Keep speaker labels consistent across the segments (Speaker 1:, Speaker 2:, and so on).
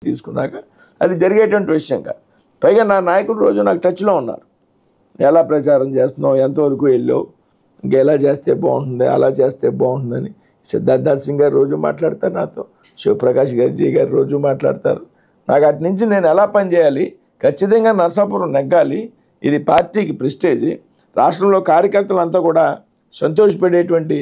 Speaker 1: తీసుకున్నాక అది జరిగేటువంటి విషయం కాదు. పైగా నా నాయకుడు రోజు నాకు టచ్లో ఉన్నారు. ఎలా ప్రచారం చేస్తున్నావు, ఎంతవరకు వెళ్ళావు, ఇంకా ఎలా చేస్తే బాగుంటుంది, అలా చేస్తే బాగుంటుందని. సిద్ధార్థ్ సింగ్ గారు రోజు మాట్లాడతారు నాతో, శివప్రకాష్ గారి గారు రోజు మాట్లాడతారు. నాకు అటు నుంచి నేను ఎలా పనిచేయాలి, ఖచ్చితంగా నరసాపురం నెగ్గాలి, ఇది పార్టీకి ప్రెస్టేజ్, రాష్ట్రంలో కార్యకర్తలంతా కూడా సంతోషపడేటువంటి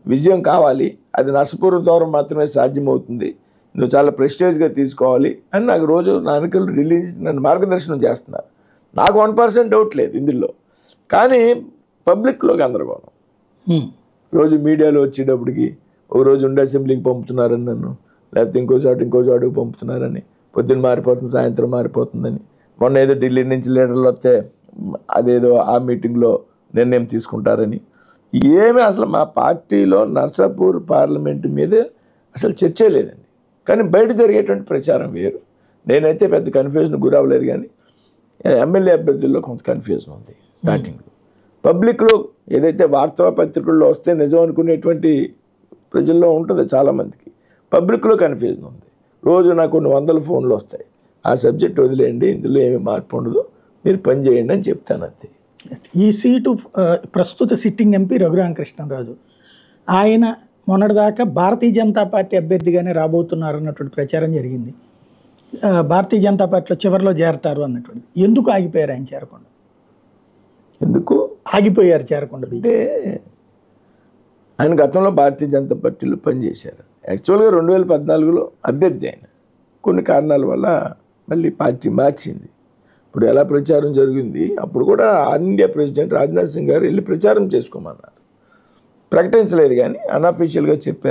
Speaker 1: విజయం కావాలి, అది నరసాపురం ద్వారా మాత్రమే సాధ్యమవుతుంది, నువ్వు చాలా ప్రెస్టేజ్గా తీసుకోవాలి అని నాకు రోజు నాయకులు రిలీజ్ నన్ను మార్గదర్శనం చేస్తున్నారు. నాకు 1% డౌట్ లేదు ఇందులో. కానీ పబ్లిక్లో గందరగోళం. రోజు మీడియాలో వచ్చేటప్పటికి ఒక రోజు ఉండే అసెంబ్లీకి పంపుతున్నారని నన్ను, లేకపోతే ఇంకో చోటుకు పంపుతున్నారని, పొద్దున్న మారిపోతుంది సాయంత్రం మారిపోతుందని, మొన్న ఏదో ఢిల్లీ నుంచి లీడర్లు వస్తే అదేదో ఆ మీటింగ్లో నిర్ణయం తీసుకుంటారని, ఏమీ అసలు మా పార్టీలో నర్సాపూర్ పార్లమెంటు మీద అసలు చర్చే లేదండి. కానీ బయట జరిగేటువంటి ప్రచారం వేరు. నేనైతే పెద్ద కన్ఫ్యూజన్ గురవ్వలేదు, కానీ ఎమ్మెల్యే అభ్యర్థుల్లో కొంత కన్ఫ్యూజన్ ఉంది స్టార్టింగ్లో. పబ్లిక్లో ఏదైతే వార్తాపత్రికల్లో వస్తే నిజం అనుకునేటువంటి ప్రజల్లో ఉంటుంది చాలామందికి, పబ్లిక్లో కన్ఫ్యూజన్ ఉంది. రోజు నాకు కొన్ని 100 ఫోన్లు వస్తాయి, ఆ సబ్జెక్ట్ వదిలేయండి, ఇందులో ఏమీ మార్పు ఉండదు, మీరు పని చేయండి అని చెప్తాను అంతే.
Speaker 2: ఈ సీటు ప్రస్తుత సిట్టింగ్ ఎంపీ రఘురామకృష్ణరాజు, ఆయన మొన్నటిదాకా భారతీయ జనతా పార్టీ అభ్యర్థిగానే రాబోతున్నారు అన్నటువంటి ప్రచారం జరిగింది. భారతీయ జనతా పార్టీలో చివరిలో చేరతారు అన్నటువంటి, ఎందుకు ఆగిపోయారు ఆయన చేరకుండా?
Speaker 1: ఎందుకు
Speaker 2: ఆగిపోయారు చేరకుండా
Speaker 1: అంటే ఆయన గతంలో భారతీయ జనతా పార్టీలో పనిచేశారు. యాక్చువల్గా 2014లో అభ్యర్థి ఆయన, కొన్ని కారణాల వల్ల మళ్ళీ పార్టీ మార్చింది. ఇప్పుడు ఎలా ప్రచారం జరిగింది, అప్పుడు కూడా all India president Rajnath Singh గారు వెళ్ళి ప్రచారం చేసుకోమన్నారు, ప్రకటించలేదు కానీ అన్అఫీషియల్గా చెప్పారు.